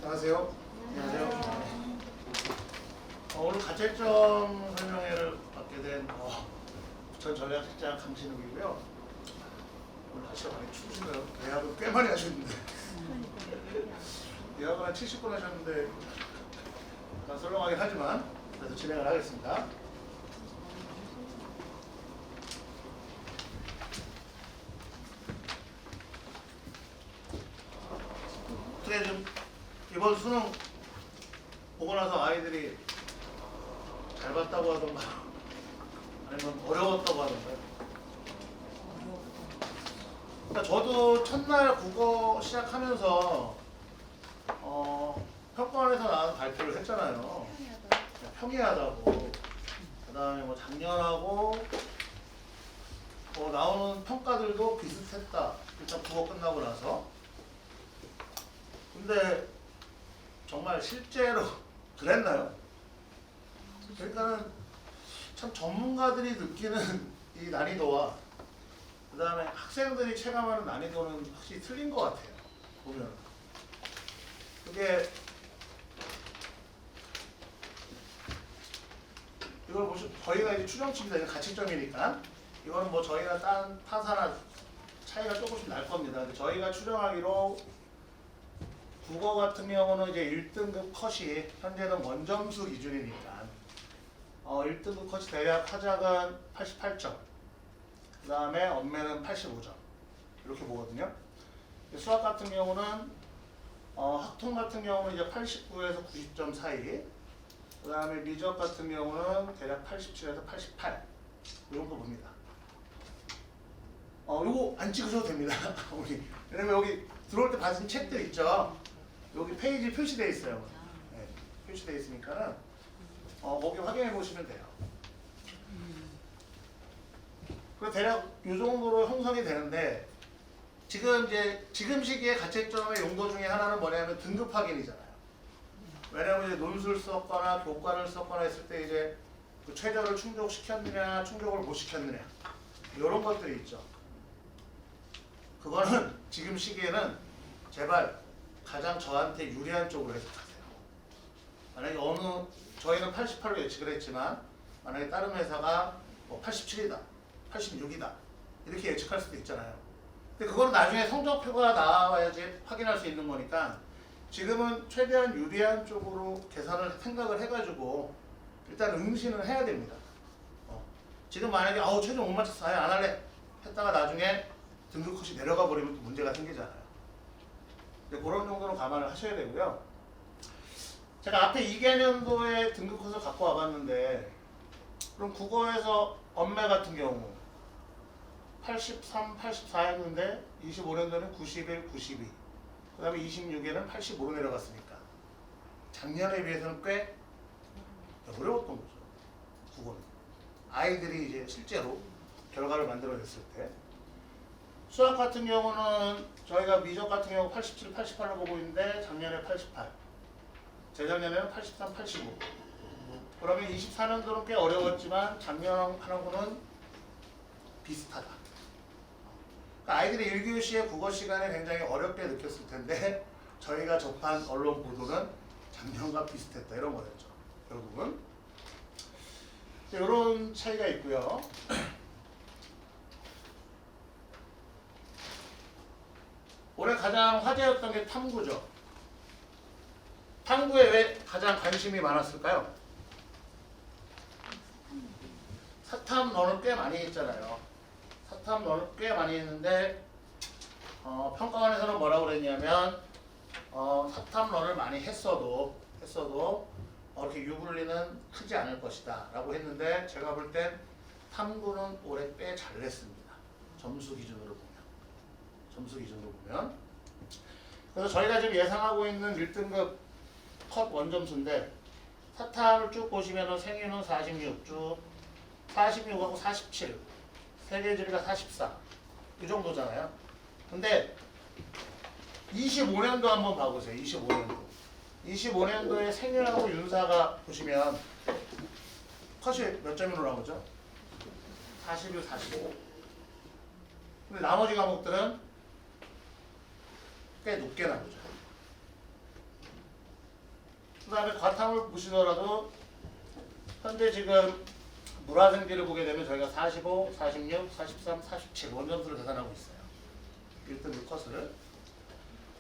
안녕하세요. 안녕하세요. 오늘 가채점 설명회를 맡게 된 부천 전략실장 강신욱이고요. 오늘 날씨가 많이 추우시네요. 예약을 꽤 많이 하셨는데 예약을 한 70분 하셨는데 약간 썰렁하긴 하지만 그래도 진행을 하겠습니다. 어떻게 좀 이번 수능 보고 나서 아이들이 잘 봤다고 하던가 아니면 어려웠다고 하던가요? 그러니까 저도 첫날 국어 시작하면서 평가원에서 나와서 발표를 했잖아요. 평이하다고. 그 다음에 뭐 작년하고 나오는 평가들도 비슷했다. 일단 국어 끝나고 나서. 근데 정말 실제로 그랬나요? 그러니까는 참 전문가들이 느끼는 이 난이도와 그 다음에 학생들이 체감하는 난이도는 확실히 틀린 것 같아요. 보면 그게 이걸 보시면 저희가 이제 추정치입니다. 이게 가치점이니까 이거는 뭐 저희가 딴 타사나 차이가 조금씩 날 겁니다. 근데 저희가 추정하기로 국어 같은 경우는 이제 1등급 컷이 현재는 원점수 기준이니까 1등급 컷이 대략 화작은 88점, 그 다음에 언매는 85점 이렇게 보거든요. 수학 같은 경우는 학통 같은 경우는 이제 89에서 90점 사이, 그 다음에 미적 같은 경우는 대략 87에서 88 이 정도 봅니다. 요거 안 찍으셔도 됩니다. 우리 왜냐면 여기 들어올 때 받은 책들 있죠. 여기 페이지 표시되어 있어요. 네, 표시되어 있으니까는 거기 확인해 보시면 돼요. 그 대략 이 정도로 형성이 되는데 지금 시기에 가채점의 용도 중에 하나는 뭐냐면 등급 확인이잖아요. 왜냐하면 이제 논술 썼거나 교과를 썼거나 했을 때 이제 그 최저를 충족시켰느냐, 충족을 못 시켰느냐 이런 것들이 있죠. 그거는 지금 시기에는 제발 가장 저한테 유리한 쪽으로 해석하세요. 만약에 저희는 88로 예측을 했지만 만약에 다른 회사가 87이다, 86이다 이렇게 예측할 수도 있잖아요. 근데 그거는 나중에 성적표가 나와야지 확인할 수 있는 거니까 지금은 최대한 유리한 쪽으로 계산을 생각을 해가지고 일단 응시는 해야 됩니다. 지금 만약에 최종 못 맞췄어, 아예 안 할래 했다가 나중에 등급 컷이 내려가 버리면 또 문제가 생기잖아요. 그런 정도로 감안을 하셔야 되고요. 제가 앞에 2개년도에 등급 컷을 갖고 와봤는데 그럼 국어에서 언매 같은 경우 83, 84 했는데 25년도는 91, 92 그 다음에 26에는 85로 내려갔으니까 작년에 비해서는 꽤 어려웠던 거죠. 국어는 아이들이 이제 실제로 결과를 만들어냈을 때 수학 같은 경우는 저희가 미적 같은 경우 87, 88로 보고 있는데 작년에 88, 재작년에는 83, 85. 그러면 24년도는 꽤 어려웠지만 작년하고는 비슷하다. 그러니까 아이들이 1교시의 국어 시간에 굉장히 어렵게 느꼈을 텐데 저희가 접한 언론 보도는 작년과 비슷했다 이런 거였죠. 결국은 이런 차이가 있고요. 올해 가장 화제였던 게 탐구죠. 탐구에 왜 가장 관심이 많았을까요? 사탐론을 꽤 많이 했잖아요. 사탐론을 꽤 많이 했는데 평가원에서는 뭐라고 그랬냐면 사탐론을 많이 했어도 이렇게 유불리는 크지 않을 것이다 라고 했는데 제가 볼 땐 탐구는 올해 꽤 잘 냈습니다. 점수 기준으로 보면. 그래서 저희가 지금 예상하고 있는 1등급 컷 원점수인데 사탐을 쭉 보시면은 생유는 46주, 46하고 47, 세계지리가 44 이 정도잖아요. 근데 25년도 한번 봐보세요. 25년도에 생유하고 윤사가 보시면 컷이 몇 점으로 나오죠? 41, 45. 근데 나머지 과목들은 꽤 높게 나오죠. 그 다음에 과탐을 보시더라도 현재 지금 물화생지를 보게 되면 저희가 45, 46, 43, 47 원점수를 계산하고 있어요. 1등급 컷을.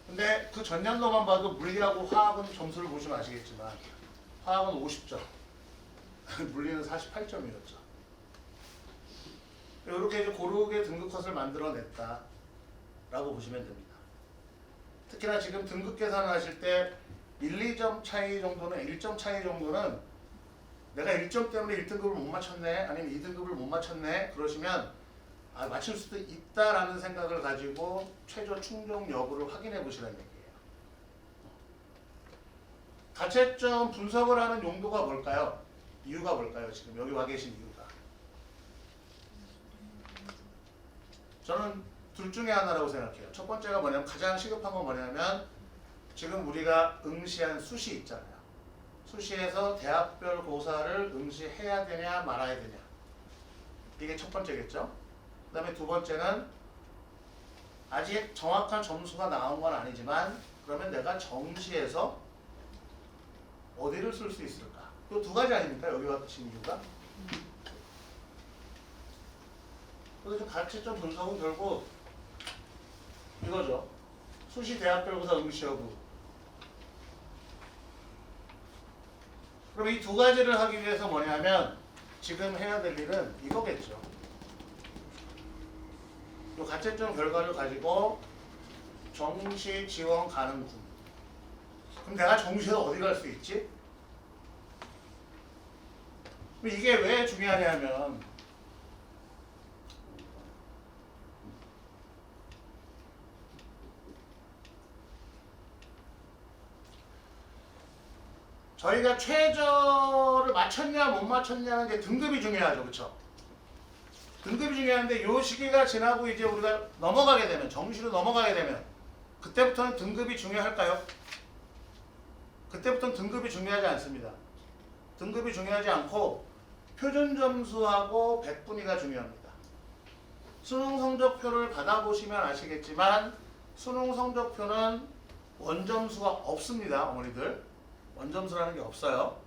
근데 그 전년도만 봐도 물리하고 화학은 점수를 보시면 아시겠지만 화학은 50점, 물리는 48점이었죠. 이렇게 이제 고르게 등급 컷을 만들어냈다라고 보시면 됩니다. 특히나 지금 등급 계산을 하실 때 1, 2점 차이 정도는 1점 차이 정도는 내가 1점 때문에 1등급을 못 맞췄네 아니면 2등급을 못 맞췄네 그러시면 아, 맞출 수도 있다라는 생각을 가지고 최저 충족 여부를 확인해 보시라는 얘기예요. 가채점 분석을 하는 용도가 뭘까요? 이유가 뭘까요? 지금 여기 와 계신 이유가 저는 둘 중에 하나라고 생각해요. 첫 번째가 뭐냐면 가장 시급한 건 뭐냐면 지금 우리가 응시한 수시 있잖아요. 수시에서 대학별 고사를 응시해야 되냐 말아야 되냐 이게 첫 번째겠죠. 그 다음에 두 번째는 아직 정확한 점수가 나온 건 아니지만 그러면 내가 정시에서 어디를 쓸 수 있을까? 또 두 가지 아닙니까? 여기 와신 이유가. 그래서 가채점 분석은 결국 이거죠. 수시 대학별 고사 응시 여부. 그럼 이 두 가지를 하기 위해서 뭐냐면 지금 해야 될 일은 이거겠죠. 이 가채점 결과를 가지고 정시 지원 가능 군. 그럼 내가 정시에서 어디 갈 수 있지? 이게 왜 중요하냐면 저희가 최저를 맞췄냐 못 맞췄냐는 게 등급이 중요하죠. 그렇죠? 등급이 중요한데 요 시기가 지나고 이제 우리가 넘어가게 되면 정시로 넘어가게 되면 그때부터는 등급이 중요할까요? 그때부터는 등급이 중요하지 않습니다. 등급이 중요하지 않고 표준 점수하고 백분위가 중요합니다. 수능 성적표를 받아보시면 아시겠지만 수능 성적표는 원점수가 없습니다. 어머니들. 원점수라는 게 없어요.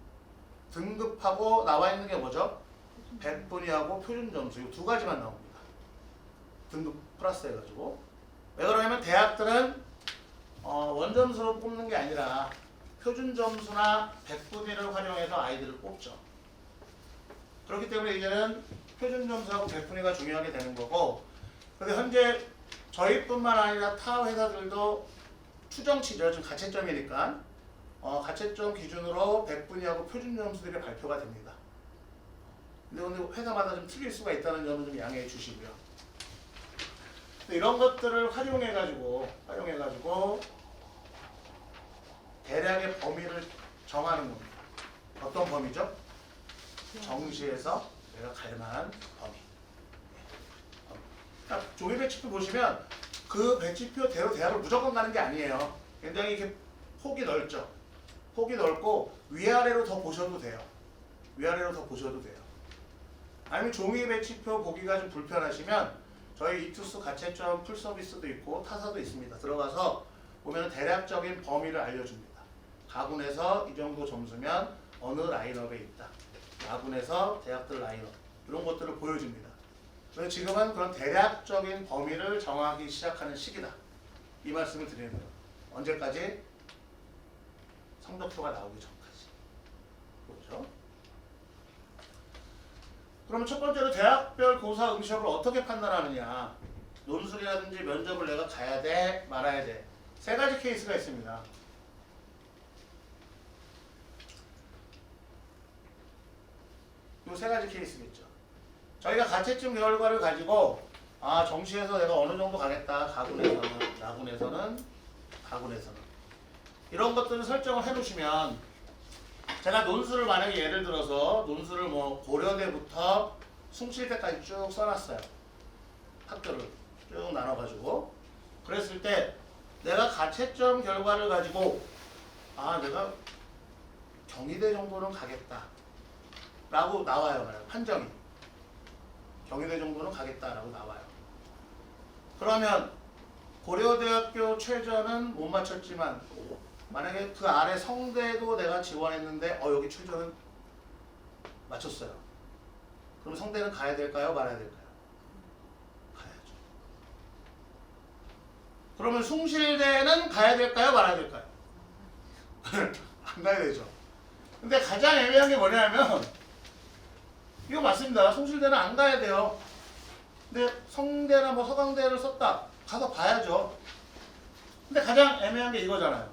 등급하고 나와 있는 게 뭐죠? 백분위하고 표준점수 이 두 가지만 나옵니다. 등급 플러스 해가지고. 왜 그러냐면 대학들은 원점수로 뽑는 게 아니라 표준점수나 백분위를 활용해서 아이들을 뽑죠. 그렇기 때문에 이제는 표준점수하고 백분위가 중요하게 되는 거고 근데 현재 저희뿐만 아니라 타 회사들도 추정치죠. 지금 가채점이니까 가채점 기준으로 백분위하고 표준점수들이 발표가 됩니다. 근데 회사마다 좀 틀릴 수가 있다는 점은 좀 양해해 주시고요. 이런 것들을 활용해가지고 대략의 범위를 정하는 겁니다. 어떤 범위죠? 정시에서 내가 갈 만한 범위. 종이 배치표 보시면 그 배치표대로 대학을 무조건 가는 게 아니에요. 굉장히 이렇게 폭이 넓죠. 폭이 넓고 위아래로 더 보셔도 돼요. 위아래로 더 보셔도 돼요. 아니면 종이 배치표 보기가 좀 불편하시면 저희 이투스 가채점 풀서비스도 있고 타사도 있습니다. 들어가서 보면 대략적인 범위를 알려줍니다. 가군에서 이 정도 점수면 어느 라인업에 있다. 야군에서 대학들 라인업 이런 것들을 보여줍니다. 그래서 지금은 그런 대략적인 범위를 정하기 시작하는 시기다. 이 말씀을 드리는 거예요. 언제까지? 성적표가 나오기 전까지. 그렇죠? 그러면 첫 번째로 대학별 고사 응시업을 어떻게 판단하느냐. 논술이라든지 면접을 내가 가야 돼, 말아야 돼. 세 가지 케이스가 있습니다. 이 세 가지 케이스겠죠. 저희가 가채점 결과를 가지고 정시에서 내가 어느 정도 가겠다. 가군에서는, 나군에서는, 가군에서는 이런 것들을 설정을 해놓으시면 제가 논술을 만약에 예를 들어서 논술을 뭐 고려대부터 숭실대까지 쭉 써놨어요. 학교를 쭉 나눠가지고 그랬을 때 내가 가채점 결과를 가지고 내가 경희대 정도는 가겠다 라고 나와요. 판정이 경희대 정도는 가겠다라고 나와요. 그러면 고려대학교 최저는 못 맞췄지만 만약에 그 아래 성대도 내가 지원했는데 여기 최저는 맞췄어요. 그럼 성대는 가야 될까요? 말아야 될까요? 가야죠. 그러면 숭실대는 가야 될까요? 말아야 될까요? 안 가야 되죠. 근데 가장 애매한 게 뭐냐면 이거 맞습니다. 숭실대는 안 가야 돼요. 근데 성대나 뭐 서강대를 썼다. 가서 봐야죠. 근데 가장 애매한 게 이거잖아요.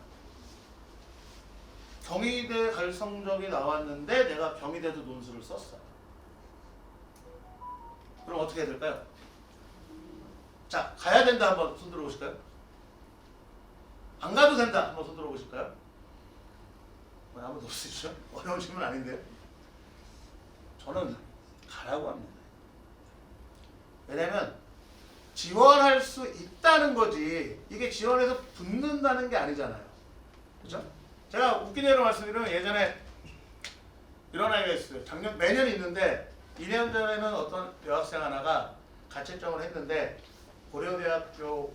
경희대 갈 성적이 나왔는데 내가 경희대도 논술을 썼어요. 그럼 어떻게 해야 될까요? 자, 가야 된다 한번 손 들어보실까요? 안 가도 된다 한번 손 들어보실까요? 아무도 없으시죠? 어려운 질문 아닌데요? 저는 가라고 합니다. 왜냐면 지원할 수 있다는 거지 이게 지원해서 붙는다는 게 아니잖아요. 그렇죠? 제가 웃긴 예로 말씀드리면 예전에 이런 아이가 있어요. 매년 있는데 2년 전에는 어떤 여학생 하나가 가채점을 했는데 고려대학교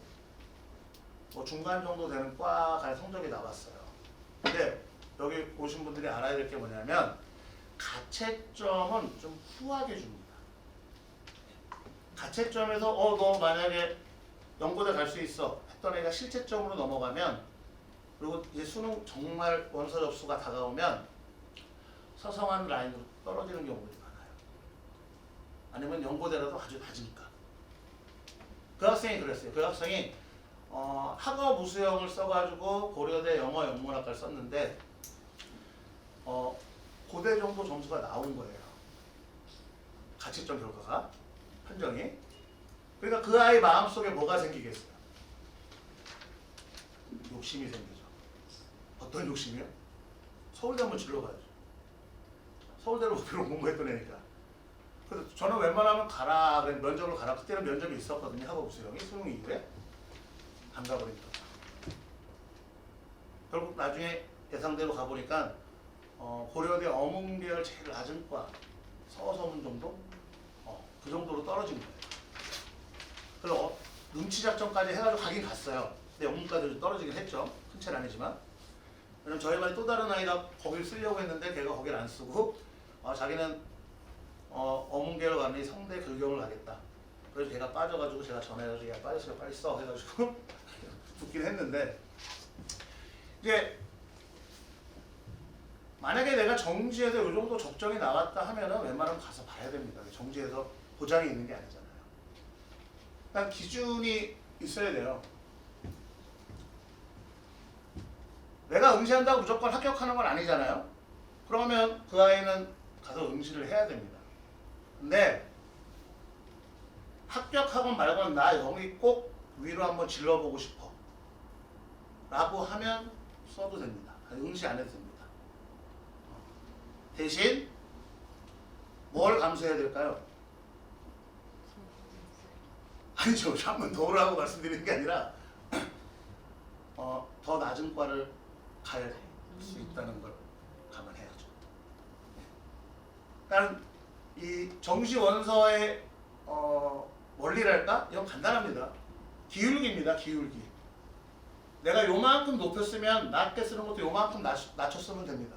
뭐 중간 정도 되는 과 갈 성적이 나왔어요. 근데 여기 오신 분들이 알아야 될 게 뭐냐면 가채점은 좀 후하게 줍니다. 가채점에서 너 만약에 연고대 갈 수 있어 했던 애가 실제점으로 넘어가면 그리고 이제 수능 정말 원서 접수가 다가오면 서성한 라인으로 떨어지는 경우들이 많아요. 아니면 연고대라도 아주 낮으니까. 그 학생이 그랬어요. 그 학생이 학업 우수형을 써가지고 고려대 영어 영문학과를 썼는데 고대 정도 점수가 나온 거예요. 가채점 결과가 판정이. 그러니까 그 아이 마음속에 뭐가 생기겠어요? 욕심이 생기죠. 어떤 욕심이요? 서울대 한번 질러가야죠. 서울대로 목표로 공부했던 애니까. 그래서 저는 웬만하면 가라, 면접을 가라. 그때는 면접이 있었거든요. 학업 수영이 수능 이후에 안 가버리니까. 결국 나중에 예상대로 가보니까 고려대 어문계열 제일 낮은 과 서서문 정도? 그 정도로 떨어진 거예요. 그래서 눈치 작전까지 해가지고 가긴 갔어요. 근데 영문과도 좀 떨어지긴 했죠. 큰 차는 아니지만. 왜냐면 저희 반에 또 다른 아이가 거길 쓰려고 했는데 걔가 거길 안 쓰고 자기는 어문계열 가니 성대 글경을 가겠다. 그래서 걔가 빠져가지고 제가 전화해가지고 야 빠졌어요 빨리 써 해가지고 붙긴 했는데 이제 만약에 내가 정지에서 이 정도 적정이 나왔다 하면은 웬만하면 가서 봐야 됩니다. 정지에서 보장이 있는 게 아니잖아요. 일단 기준이 있어야 돼요. 내가 응시한다고 무조건 합격하는 건 아니잖아요. 그러면 그 아이는 가서 응시를 해야 됩니다. 근데 합격하건 말건 나 여기 꼭 위로 한번 질러보고 싶어 라고 하면 써도 됩니다. 응시 안 해도 됩니다. 대신 뭘 감수해야 될까요? 아니죠. 한번 더 오라고 말씀드리는 게 아니라 더 낮은 과를 갈 수 있다는 걸 감안해야죠. 그러니까 이 정시 원서의 원리랄까? 이건 간단합니다. 기울기입니다. 기울기. 내가 요만큼 높였으면 낮게 쓰는 것도 요만큼 낮췄으면 됩니다.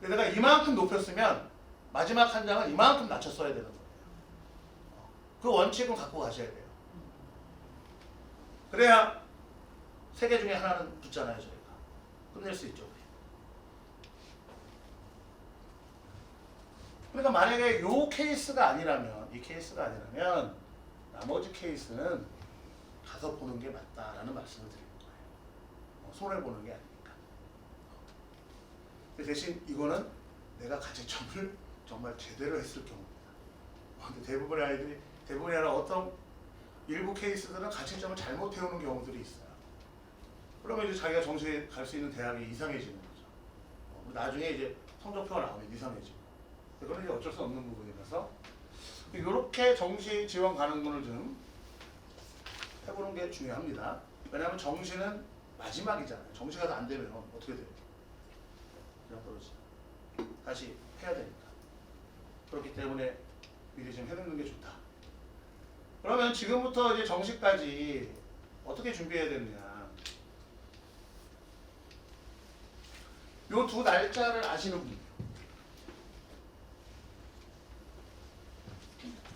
근데 내가 이만큼 높였으면 마지막 한 장은 이만큼 낮췄어야 되는 거예요. 그 원칙은 갖고 가셔야 돼요. 그래야 세 개 중에 하나는 붙잖아요. 저희가. 끝낼 수 있죠. 그러니까 만약에 이 케이스가 아니라면 이 케이스가 아니라면 나머지 케이스는 가서 보는 게 맞다라는 말씀을 드리는 거예요. 손해보는 게 아니니까. 대신 이거는 내가 가채점을 정말 제대로 했을 경우입니다. 근데 대부분의 아이들이 대부분이 아니라 어떤 일부 케이스들은 가채점을 잘못 해오는 경우들이 있어요. 그러면 이제 자기가 정시에 갈 수 있는 대학이 이상해지는 거죠. 나중에 이제 성적표가 나오면 이상해지고. 그건 이제 어쩔 수 없는 부분이라서 이렇게 정시 지원 가능문을 좀 해보는 게 중요합니다. 왜냐하면 정시는 마지막이잖아요. 정시가 안 되면 어떻게 돼요? 그냥 떨어지죠. 다시 해야 되니까. 그렇기 때문에 미리 좀 해놓는 게 좋다. 그러면 지금부터 이제 정시까지 어떻게 준비해야 되느냐? 요 두 날짜를 아시는 분.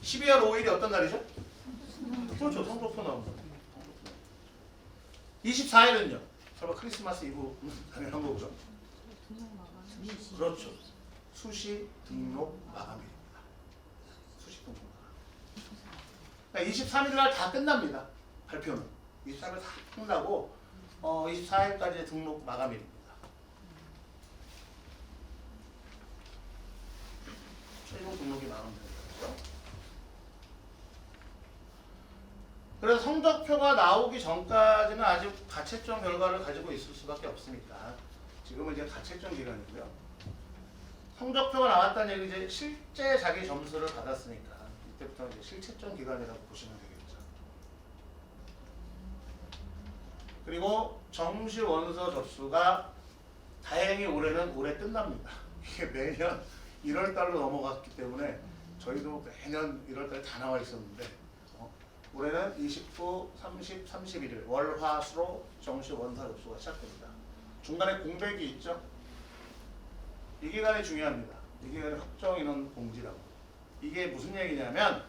12월 5일이 어떤 날이죠? 그렇죠. 성적표 나온 거. 24일은요? 설마 크리스마스 이브 당연한 거죠? 그렇죠. 수시 등록 마감일입니다. 수시 등록 마감. 그러니까 23일 날 다 끝납니다. 발표는. 23일 다 끝나고 24일까지 등록 마감일입니다. 최종 등록이 마감됩니다. 그래서 성적표가 나오기 전까지는 아직 가채점 결과를 가지고 있을 수밖에 없으니까 지금은 이제 가채점 기간이고요. 성적표가 나왔다는 얘기 이제 실제 자기 점수를 받았으니까 이때부터 이제 실채점 기간이라고 보시면 되겠죠. 그리고 정시 원서 접수가 다행히 올해는 올해 끝납니다. 이게 매년 1월 달로 넘어갔기 때문에 저희도 매년 1월 달에 다 나와 있었는데 올해는 29, 30, 31일 월화수로 정시 원서 접수가 시작됩니다. 중간에 공백이 있죠. 이 기간이 중요합니다. 이 기간이 확정 인원 공지라고. 이게 무슨 얘기냐면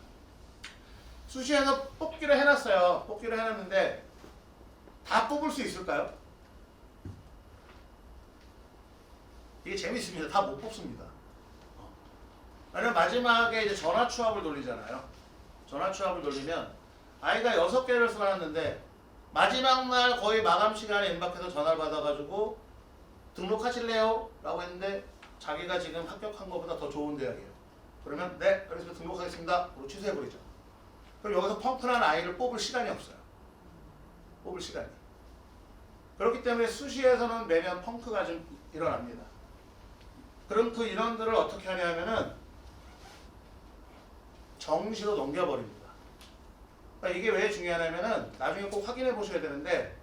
수시에서 뽑기를 해놨어요. 뽑기를 해놨는데 다 뽑을 수 있을까요? 이게 재밌습니다. 다 못 뽑습니다. 왜냐면 마지막에 이제 전화 추합을 돌리잖아요. 전화 추합을 돌리면 아이가 6개를 써놨는데 마지막 날 거의 마감 시간에 임박해서 전화를 받아가지고 등록하실래요? 라고 했는데 자기가 지금 합격한 것보다 더 좋은 대학이에요. 그러면 네, 그래서 등록하겠습니다. 그리고 취소해버리죠. 그럼 여기서 펑크난 아이를 뽑을 시간이 없어요. 뽑을 시간이. 그렇기 때문에 수시에서는 매년 펑크가 좀 일어납니다. 그럼 그 인원들을 어떻게 하냐면은 정시로 넘겨버립니다. 그러니까 이게 왜 중요하냐면은 나중에 꼭 확인해 보셔야 되는데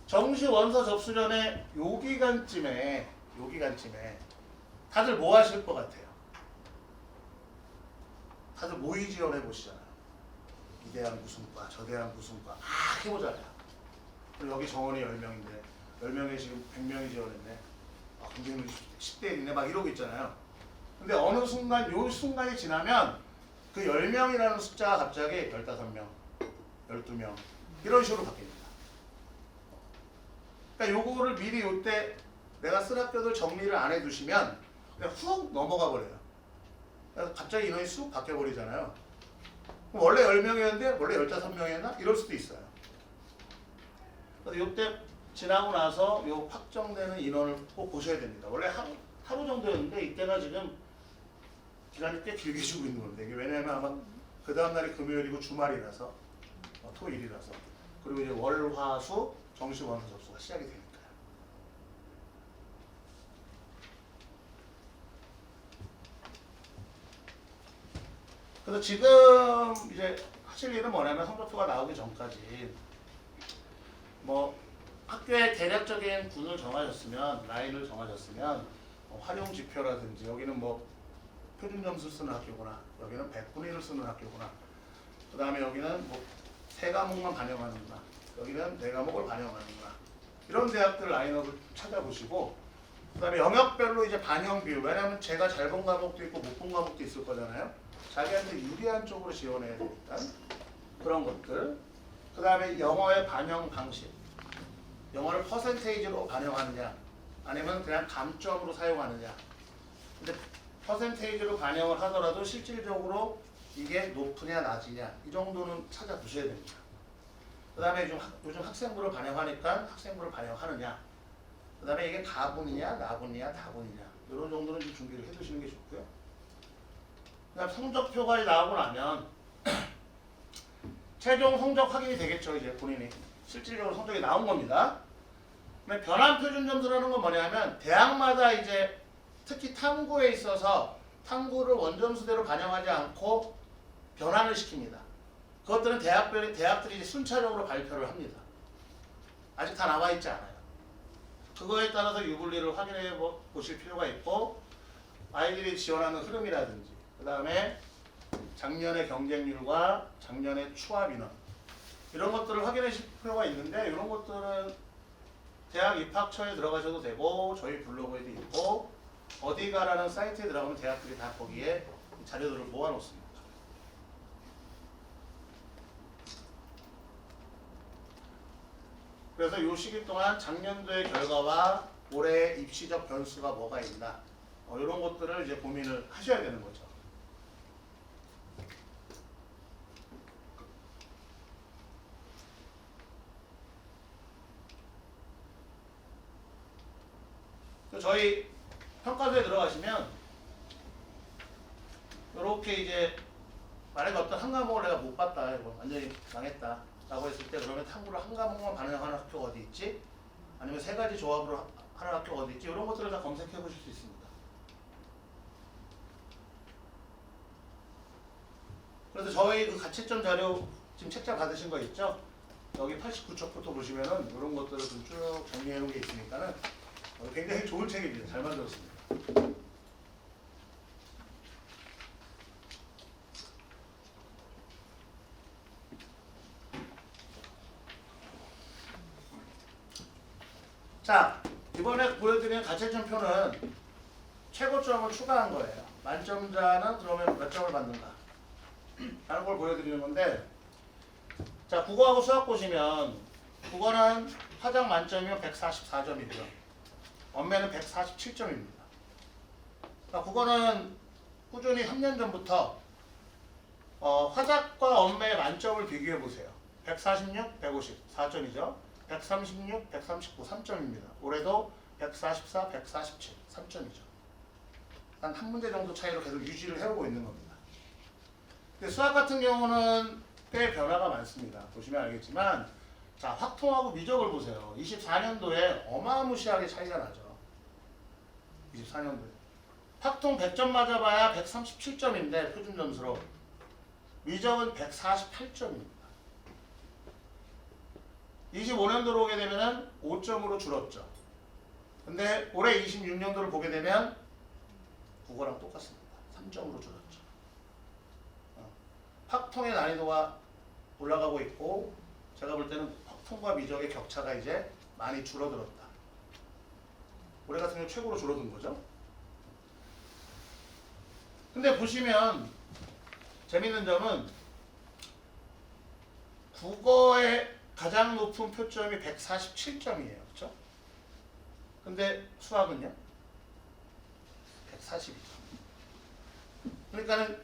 정시 원서 접수 전에 요 기간쯤에 다들 뭐 하실 것 같아요? 다들 모의 지원해 보시잖아요. 이 대학 무슨 과, 저 대학 무슨 과 막 해보잖아요. 그리고 여기 정원이 10명인데 10명에 지금 100명이 지원했네. 아, 근데 10대 있네 막 이러고 있잖아요. 근데 어느 순간 요 순간이 지나면 그 10명이라는 숫자가 갑자기 15명, 12명 이런 식으로 바뀝니다. 그러니까 요거를 미리 요때 내가 쓸 학교들 정리를 안 해두시면 그냥 훅 넘어가 버려요. 그래서 갑자기 인원이 쑥 바뀌어버리잖아요. 그럼 원래 10명이었는데 원래 15명이었나? 이럴 수도 있어요. 그래서 요때 지나고 나서 요 확정되는 인원을 꼭 보셔야 됩니다. 원래 하루 정도였는데 이때가 지금 기간이 꽤 길게 주고 있는 건데 이게 왜냐하면 아마 그 다음날이 금요일이고 주말이라서 토일이라서 그리고 이제 월, 화, 수 정시 원서 접수가 시작이 되니까요. 그래서 지금 이제 하실 일은 뭐냐면 성적표가 나오기 전까지 뭐 학교의 대략적인 군을 정하셨으면 라인을 정하셨으면 활용 지표라든지 여기는 뭐 표준 점수 쓰는 학교구나. 여기는 100분의 1을 쓰는 학교구나. 그 다음에 여기는 뭐 3과목만 반영하는구나. 여기는 4과목을 반영하는구나. 이런 대학들 라인업을 찾아보시고 그 다음에 영역별로 이제 반영 비율. 왜냐하면 제가 잘 본 과목도 있고 못 본 과목도 있을 거잖아요. 자기한테 유리한 쪽으로 지원해야 되니까 그런 것들. 그 다음에 영어의 반영 방식. 영어를 퍼센테이지로 반영하느냐 아니면 그냥 감점으로 사용하느냐. 근데 퍼센테이지로 반영을 하더라도 실질적으로 이게 높으냐 낮으냐 이 정도는 찾아보셔야 됩니다. 그 다음에 요즘 학생부를 반영하니까 학생부를 반영하느냐 그 다음에 이게 가분이냐 나분이냐 다분이냐 이런 정도는 좀 준비를 해두시는 게 좋고요. 그 다음 성적표가 나오고 나면 최종 성적 확인이 되겠죠. 이제 본인이 실질적으로 성적이 나온 겁니다. 변환 표준 점수라는 건 뭐냐면 대학마다 이제 특히 탐구에 있어서 탐구를 원점수대로 반영하지 않고 변환을 시킵니다. 그것들은 대학들이 이제 순차적으로 발표를 합니다. 아직 다 나와 있지 않아요. 그거에 따라서 유불리를 확인해 보실 필요가 있고 아이들이 지원하는 흐름이라든지 그 다음에 작년의 경쟁률과 작년의 추합 인원 이런 것들을 확인하실 필요가 있는데 이런 것들은 대학 입학처에 들어가셔도 되고 저희 블로그에도 있고 어디가라는 사이트에 들어가면 대학들이 다 거기에 자료들을 모아놓습니다. 그래서 이 시기 동안 작년도의 결과와 올해 입시적 변수가 뭐가 있나 이런 것들을 이제 고민을 하셔야 되는 거죠. 저희 평가서에 들어가시면 이렇게 이제 만약에 어떤 한 과목을 내가 못 봤다, 이거 완전히 망했다 라고 했을 때 그러면 탐구를 한 과목만 반영하는 학교가 어디 있지? 아니면 세 가지 조합으로 하는 학교가 어디 있지? 이런 것들을 다 검색해 보실 수 있습니다. 그래서 저희 그 가채점 자료 지금 책자 받으신 거 있죠? 여기 89쪽부터 보시면은 이런 것들을 좀 쭉 정리해 놓은 게 있으니까는 굉장히 좋은 책입니다. 잘 만들었습니다. 자, 이번에 보여드리는 가채점표는 최고점을 추가한 거예요. 만점자는 그러면 몇 점을 받는가? 라는 걸 보여드리는 건데, 자, 국어하고 수학 보시면 국어는 화작 만점이면 144점이고요. 언매는 147점입니다. 그러니까 국어는 꾸준히 3년 전부터 화작과 언매의 만점을 비교해 보세요. 146, 150, 4점이죠. 136, 139, 3점입니다. 올해도 144, 147, 3점이죠. 한 문제 정도 차이로 계속 유지를 해오고 있는 겁니다. 근데 수학 같은 경우는 꽤 변화가 많습니다. 보시면 알겠지만, 자, 확통하고 미적을 보세요. 24년도에 어마무시하게 차이가 나죠. 24년도에. 확통 100점 맞아봐야 137점인데 표준 점수로. 미적은 148점입니다. 25년도로 오게 되면 5점으로 줄었죠. 근데 올해 26년도를 보게 되면 국어랑 똑같습니다. 3점으로 줄었죠. 확통의 난이도가 올라가고 있고 제가 볼 때는 확통과 미적의 격차가 이제 많이 줄어들었다. 올해 같은 경우 최고로 줄어든 거죠. 근데 보시면 재밌는 점은 국어의 가장 높은 표점이 147점이에요. 그렇죠? 근데 수학은요? 142점. 그러니까는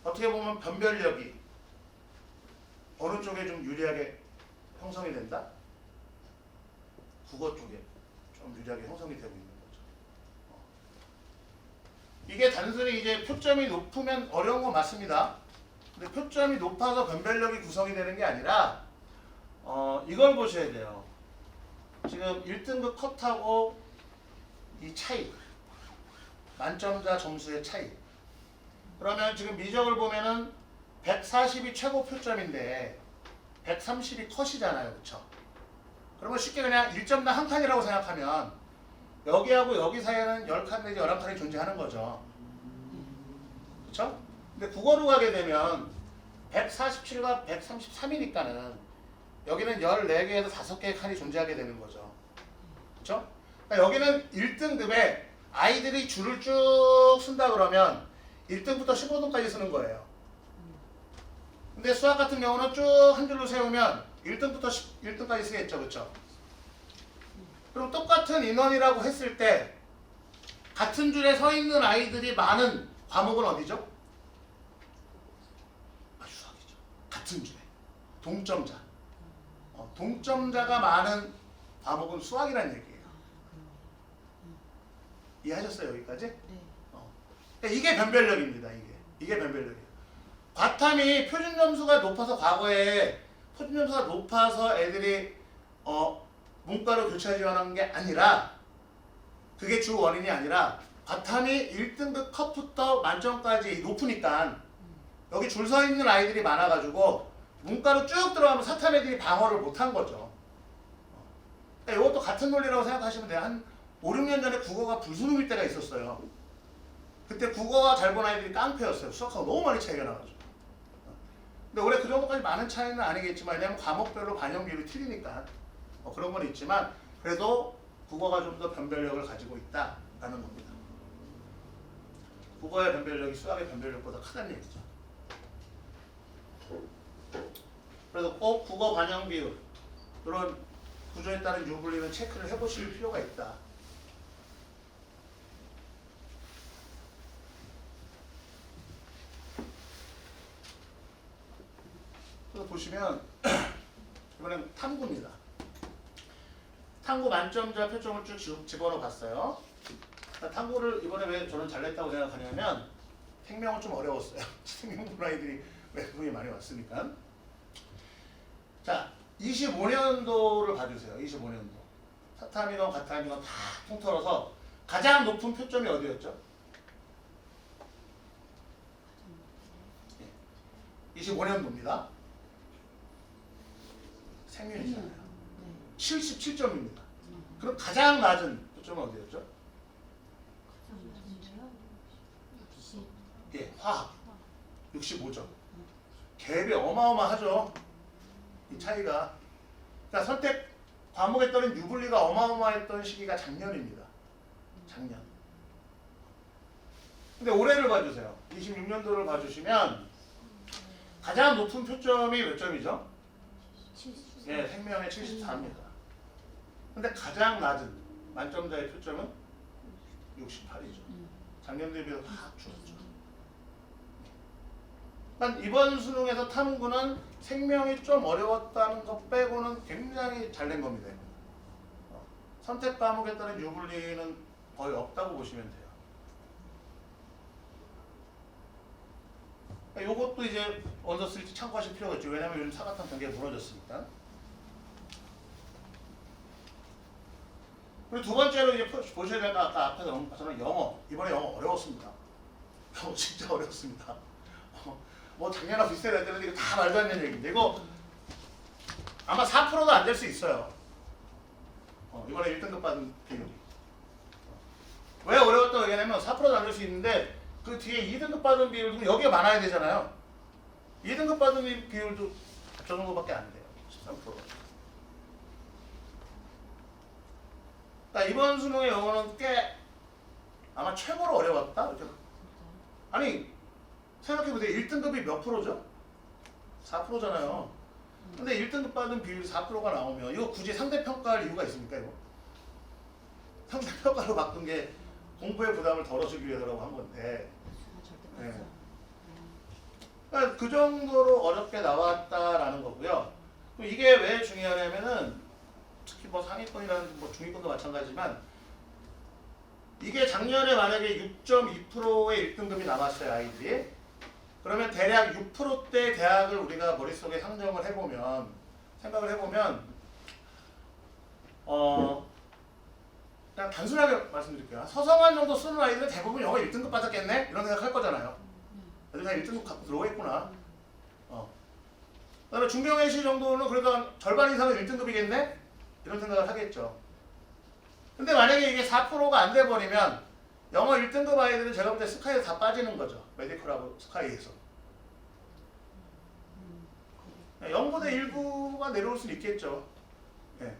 어떻게 보면 변별력이 어느 쪽에 좀 유리하게 형성이 된다? 국어 쪽에 좀 유리하게 형성이 되고 있는 거죠. 이게 단순히 이제 표점이 높으면 어려운 건 맞습니다. 근데 표점이 높아서 변별력이 구성이 되는 게 아니라 이걸 보셔야 돼요. 지금 1등급 컷하고 이 차이, 만점자 점수의 차이. 그러면 지금 미적을 보면은 140이 최고 표점인데 130이 컷이잖아요. 그렇죠? 그러면 쉽게 그냥 1점당 한 칸이라고 생각하면 여기하고 여기 사이에는 10칸 내지 11칸이 존재하는 거죠. 그렇죠? 근데 국어로 가게 되면 147과 133이니까는 여기는 14개에서 5개의 칸이 존재하게 되는 거죠. 그렇죠? 그러니까 여기는 1등급에 아이들이 줄을 쭉 쓴다 그러면 1등부터 15등까지 쓰는 거예요. 근데 수학 같은 경우는 쭉 한 줄로 세우면 1등부터 1등까지 쓰겠죠. 그렇죠? 그럼 똑같은 인원이라고 했을 때 같은 줄에 서 있는 아이들이 많은 과목은 어디죠? 수학이죠. 같은 줄에. 동점자. 동점자가 많은 과목은 수학이라는 얘기예요. 이해하셨어요? 여기까지? 네. 그러니까 이게 변별력입니다. 이게 변별력이에요. 과탐이 표준 점수가 높아서 과거에 표준 점수가 높아서 애들이 문과로 교차 지원한 게 아니라 그게 주 원인이 아니라 과탐이 1등급 컷부터 만점까지 높으니까 여기 줄 서 있는 아이들이 많아가지고 문과로 쭉 들어가면 사탐 애들이 방어를 못한 거죠. 그러니까 이것도 같은 논리라고 생각하시면 돼요. 한 5, 6년 전에 국어가 불수능일 때가 있었어요. 그때 국어가 잘 본 아이들이 깡패였어요. 수학하고 너무 많이 차이가 나가지고. 근데 올해 그 정도까지 많은 차이는 아니겠지만 왜냐면 과목별로 반영 비율이 틀리니까 그런 건 있지만 그래도 국어가 좀 더 변별력을 가지고 있다라는 겁니다. 국어의 변별력이 수학의 변별력보다 크다는 얘기죠. 그래서 꼭 국어 반영 비율 이런 구조에 따른 유불리는 체크를 해보실 필요가 있다. 그래서 보시면 이번엔 탐구입니다. 탐구 만점자 표점을 쭉 집어넣어 봤어요. 탐구를 이번에 왜 저는 잘냈다고 생각하냐면 생명은 좀 어려웠어요. 생명분 아이들이 외국인이 많이 왔으니까. 자, 25년도를 봐주세요. 25년도. 사탐이건 가탐이건 다 통틀어서 가장 높은 표점이 어디였죠? 25년도입니다. 생명이잖아요. 77점입니다. 그럼 가장 낮은 표점은 어디였죠? 예, 화학 65점. 갭이 어마어마하죠. 이 차이가. 그러니까 선택 과목에 따른 유불리가 어마어마했던 시기가 작년입니다. 작년. 근데 올해를 봐주세요. 26년도를 봐주시면 가장 높은 표점이 몇 점이죠? 예, 생명의 74입니다. 근데 가장 낮은 만점자의 표점은 68이죠. 작년 대비해서 확 줄었죠. 그러니까 이번 수능에서 탐구는 생명이 좀 어려웠다는 것 빼고는 굉장히 잘 낸 겁니다. 선택 과목에 따른 유불리는 거의 없다고 보시면 돼요. 요것도 이제 언더 쓸지 참고하실 필요가 있죠. 왜냐면 요즘 사과탐 단계가 무너졌으니까. 그리고 두 번째로 이제 보셔야 될 거 아까 앞에서 언급했던 영어. 이번에 영어 어려웠습니다. 영어 진짜 어려웠습니다. 뭐 작년하고 비슷해야 되는데 이거 다 말도 안 되는 얘기인데 이거 아마 4%도 안 될 수 있어요. 이번에 1등급 받은 비율이. 왜 어려웠다고 얘기하냐면 4%도 안 될 수 있는데 그 뒤에 2등급 받은 비율도 여기에 많아야 되잖아요. 2등급 받은 비율도 저 정도밖에 안 돼요. 13%. 그러니까 이번 수능의 영어는 꽤 아마 최고로 어려웠다. 이렇게. 아니 생각해보세요. 1등급이 몇 프로죠? 4%잖아요. 근데 1등급 받은 비율이 4%가 나오면 이거 굳이 상대평가할 이유가 있습니까? 이거? 상대평가로 바꾼 게 공부의 부담을 덜어주기 위해서라고 한 건데 네. 그러니까 그 정도로 어렵게 나왔다라는 거고요. 또 이게 왜 중요하냐면은 특히 뭐 상위권이라는 뭐 중위권도 마찬가지지만 이게 작년에 만약에 6.2%의 1등급이 나왔어요. 아이들이. 그러면 대략 6%대 대학을 우리가 머릿속에 상정을 해보면 생각을 해보면 그냥 단순하게 말씀드릴게요. 서성한 정도 쓰는 아이들은 대부분 영어 1등급 받았겠네? 이런 생각 할 거잖아요. 애들 그냥 1등급 갖고 들어오겠구나. 그다음에 중경외시 정도는 그래도 절반 이상은 1등급이겠네? 이런 생각을 하겠죠. 근데 만약에 이게 4%가 안 돼버리면 영어 1등급 아이들은 제가 볼 때 스카이에서 다 빠지는 거죠. 메디컬하고 스카이에서. 0보다 1부가 내려올 수는 있겠죠. 네.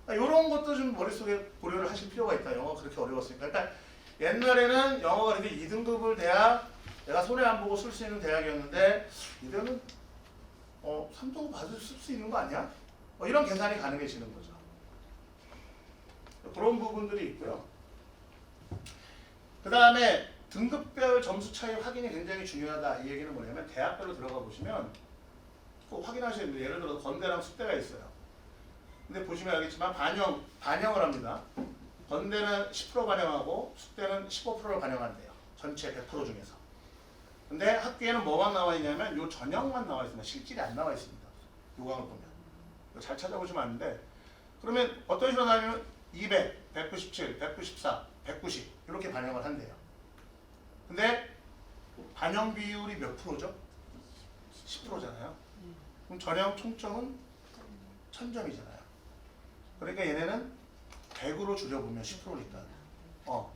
이런 것도 좀 머릿속에 고려를 하실 필요가 있다. 영어가 그렇게 어려웠으니까. 그러니까 옛날에는 영어가 그래도 2등급을 대학, 내가 손해 안 보고 쓸 수 있는 대학이었는데 이제는 3등급 받을 수 있는 거 아니야? 이런 계산이 가능해지는 거죠. 그런 부분들이 있고요. 그 다음에 등급별 점수 차이 확인이 굉장히 중요하다. 이 얘기는 뭐냐면 대학별로 들어가 보시면 꼭 확인하셔야 돼요. 예를 들어 건대랑 숙대가 있어요. 근데 보시면 알겠지만 반영을 합니다. 건대는 10% 반영하고 숙대는 15%를 반영한대요. 전체 100% 중에서. 근데 학교에는 뭐만 나와 있냐면 요 전형만 나와 있습니다. 실질이 안 나와 있습니다. 요강을 보면. 잘 찾아보시면 아는데 그러면 어떤 식으로 나오면 200, 197, 194, 190 이렇게 반영을 한대요. 근데 반영 비율이 몇 프로죠? 10%잖아요. 그럼 전형 총점은 1000점이잖아요. 그러니까 얘네는 100으로 줄여보면 10%니까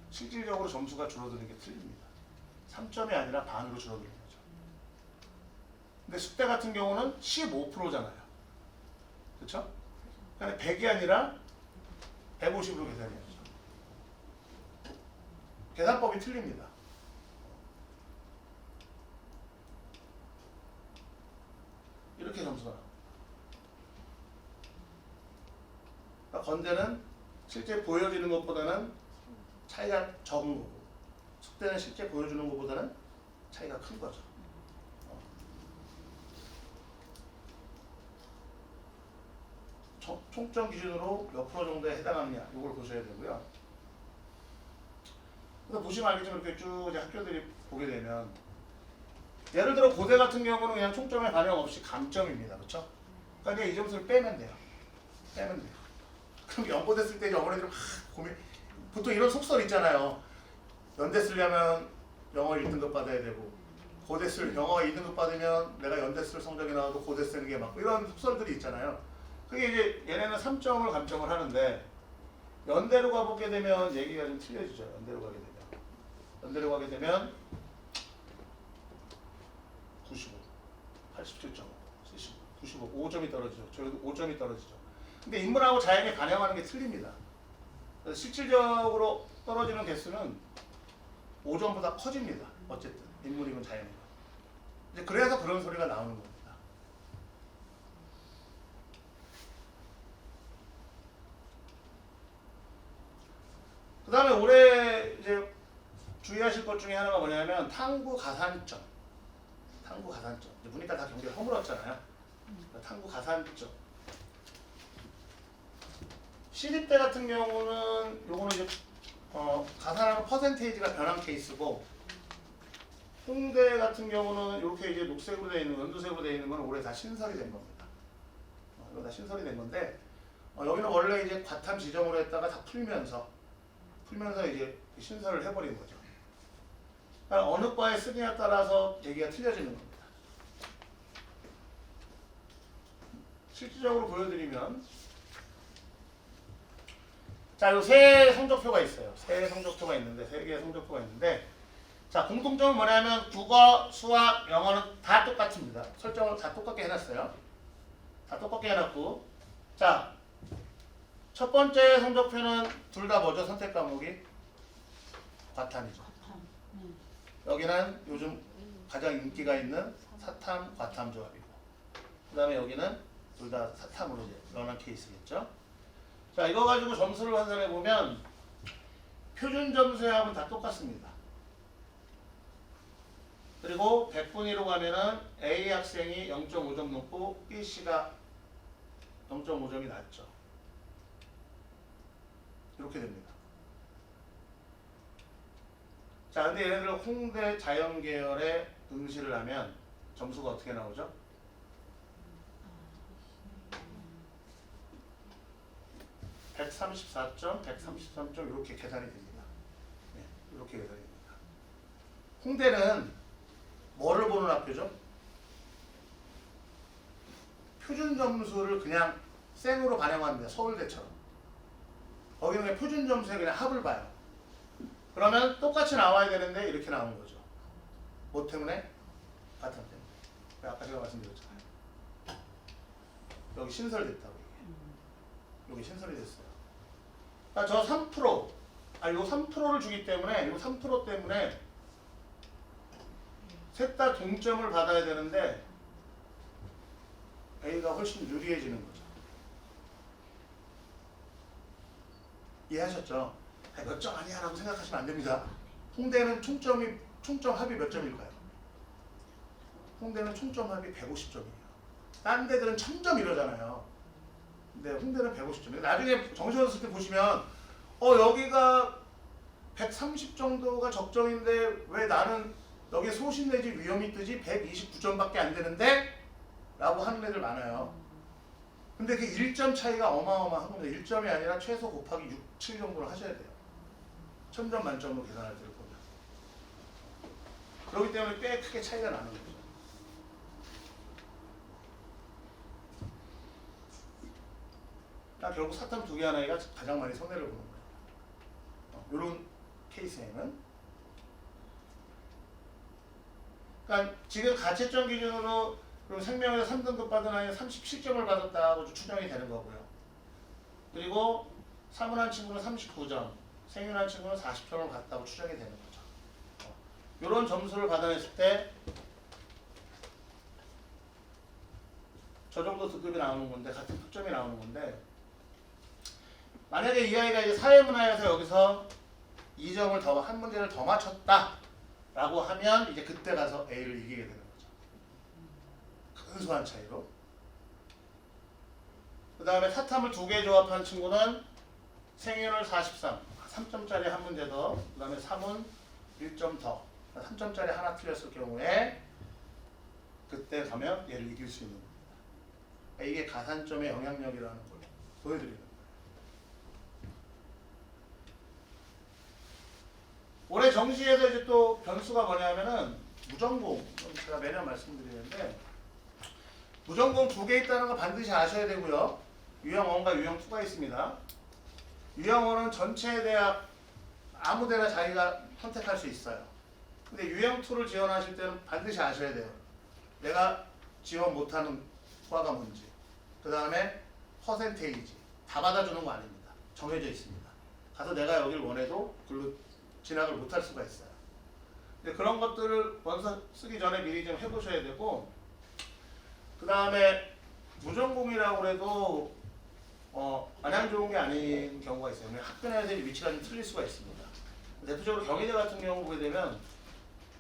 실질적으로 점수가 줄어드는 게 틀립니다. 3점이 아니라 반으로 줄어드는 거죠. 근데 숙대 같은 경우는 15%잖아요. 그렇죠? 그러니까 100이 아니라 150으로 계산해야죠. 계산법이 틀립니다. 이렇게 점수가 나옵니다. 그러니까 건대는 실제 보여지는 것보다는 차이가 적은 거고, 숙대는 실제 보여주는 것보다는 차이가 큰 거죠. 총점 기준으로 몇 프로 정도에 해당하느냐, 이걸 보셔야 되고요. 그래서 보시면 알겠지만 이렇게 쭉 이제 학교들이 보게 되면, 예를 들어 고대 같은 경우는 그냥 총점에 반영 없이 감점입니다. 그렇죠? 그러니까 이 점수를 빼면 돼요. 빼면 돼요. 그럼 연고대 쓸 때 어머니들 막 고민, 보통 이런 속설 있잖아요. 연대 쓰려면 영어 1등급 받아야 되고, 고대 쓸 영어 2등급 받으면 내가 연대 쓸 성적이 나와도 고대 쓰는 게 맞고, 이런 속설들이 있잖아요. 그게 이제 얘네는 3점을 감점을 하는데, 연대로 가보게 되면 얘기가 좀 틀려지죠. 연대로 가게 되면. 연대로 가게 되면 95, 87.5, 95, 5점이 떨어지죠. 저희도 5점이 떨어지죠. 근데 인문하고 자연이 반영하는 게 틀립니다. 그래서 실질적으로 떨어지는 개수는 5점보다 커집니다. 어쨌든 인문이건 자연이건. 이제 그래서 그런 소리가 나오는 겁니다. 그 다음에 올해 이제 주의하실 것 중에 하나가 뭐냐면 탐구 가산점. 탐구 가산점. 이제 보니까 다 경기를 허물었잖아요. 탐구 가산점. 시립대 같은 경우는 요거는 이제 가산하는 퍼센테이지가 변한 케이스고, 홍대 같은 경우는 이렇게 이제 녹색으로 되어 있는, 연두색으로 되어 있는 건 올해 다 신설이 된 겁니다. 이거 다 신설이 된 건데, 여기는 원래 이제 과탐 지정으로 했다가 다 풀면서 이제 신설을 해버린 거죠. 그러니까 어느 과에 쓰느냐에 따라서 얘기가 틀려지는 겁니다. 실질적으로 보여드리면, 자, 요 세 성적표가 있어요. 세 성적표가 있는데, 세 개의 성적표가 있는데, 자, 공통점은 뭐냐면 국어, 수학, 영어는 다 똑같습니다. 설정을 다 똑같게 해놨어요. 다 똑같게 해놨고, 자, 첫 번째 성적표는 둘 다 뭐죠? 선택 과목이 과탐이죠. 여기는 요즘 가장 인기가 있는 사탐, 과탐 조합이고, 그 다음에 여기는 둘 다 사탐으로 넣어놓은 케이스겠죠. 자, 이거 가지고 점수를 환산해 보면 표준 점수하고는 다 똑같습니다. 그리고 100분위로 가면은 A 학생이 0.5점 높고 B 씨가 0.5점이 낮죠. 이렇게 됩니다. 자, 근데 얘네들 홍대 자연계열에 응시를 하면 점수가 어떻게 나오죠? 134점, 133점 이렇게 계산이 됩니다. 네, 이렇게 계산이 됩니다. 홍대는 뭐를 보는 학교죠? 표준 점수를 그냥 생으로 반영합니다. 서울대처럼. 거기는 그냥 표준 점수에 그냥 합을 봐요. 그러면 똑같이 나와야 되는데 이렇게 나오는 거죠. 뭐 때문에? 과탐 때문에. 아까 제가 말씀드렸잖아요. 여기 신설됐다고 이게. 여기 신설이 됐어요. 그러니까 저 3%, 요 3%를 주기 때문에, 요 3% 때문에 셋 다 동점을 받아야 되는데 A가 훨씬 유리해지는 거죠. 이해하셨죠? 몇 점 아니야 라고 생각하시면 안 됩니다. 홍대는 총점 합이 몇 점일까요? 홍대는 총점 합이 150점이에요. 딴 데들은 1000점 이러잖아요. 근데 홍대는 150점. 나중에 정시였을 때 보시면 여기가 130 정도가 적정인데 왜 나는 여기에 소신 내지 위험이 뜨지 129점밖에 안 되는데? 라고 하는 애들 많아요. 근데 그 1점 차이가 어마어마한 겁니다. 1점이 아니라 최소 곱하기 6, 7 정도를 하셔야 돼요. 1000점 만점으로 계산할 때 보면. 그렇기 때문에 꽤 크게 차이가 나는 거죠. 결국 사탐 2개 하나가 가장 많이 손해를 보는 거예요. 이런 케이스에는. 그러니까 지금 가채점 기준으로 그럼 생명에서 3등급 받은 아이는 37점을 받았다고 추정이 되는 거고요. 그리고 사문한 친구는 39점, 생윤한 친구는 40점을 받았다고 추정이 되는 거죠. 이런 점수를 받아냈을 때 저 정도 등급이 나오는 건데, 같은 학점이 나오는 건데, 만약에 이 아이가 이제 사회문화에서 여기서 2점을 더, 한 문제를 더 맞췄다 라고 하면 이제 그때 가서 A를 이기게 되는 거죠. 근소한 차이로. 그 다음에 사탐을 2개 조합한 친구는 생윤을 43, 3점짜리 한 문제 더, 그 다음에 3은 1점 더, 3점짜리 하나 틀렸을 경우에 그때 가면 얘를 이길 수 있는 겁니다. 이게 가산점의 영향력이라는 걸 보여드리는 거예요. 올해 정시에서 이제 또 변수가 뭐냐면은 무전공, 제가 매년 말씀드리는데 무전공 2개 있다는 거 반드시 아셔야 되고요. 유형 1과 유형 2가 있습니다. 유형 1은 전체 대학 아무 데나 자기가 선택할 수 있어요. 근데 유형 2를 지원하실 때는 반드시 아셔야 돼요. 내가 지원 못하는 과가 뭔지, 그 다음에 퍼센테이지 다 받아주는 거 아닙니다. 정해져 있습니다. 가서 내가 여길 원해도 글로 진학을 못할 수가 있어요. 근데 그런 것들을 원서 쓰기 전에 미리 좀 해보셔야 되고, 그 다음에 무전공이라고 해도 마냥 좋은 게 아닌 경우가 있어요. 학교에 대한 위치가 좀 틀릴 수가 있습니다. 대표적으로 경희대 같은 경우 보게 되면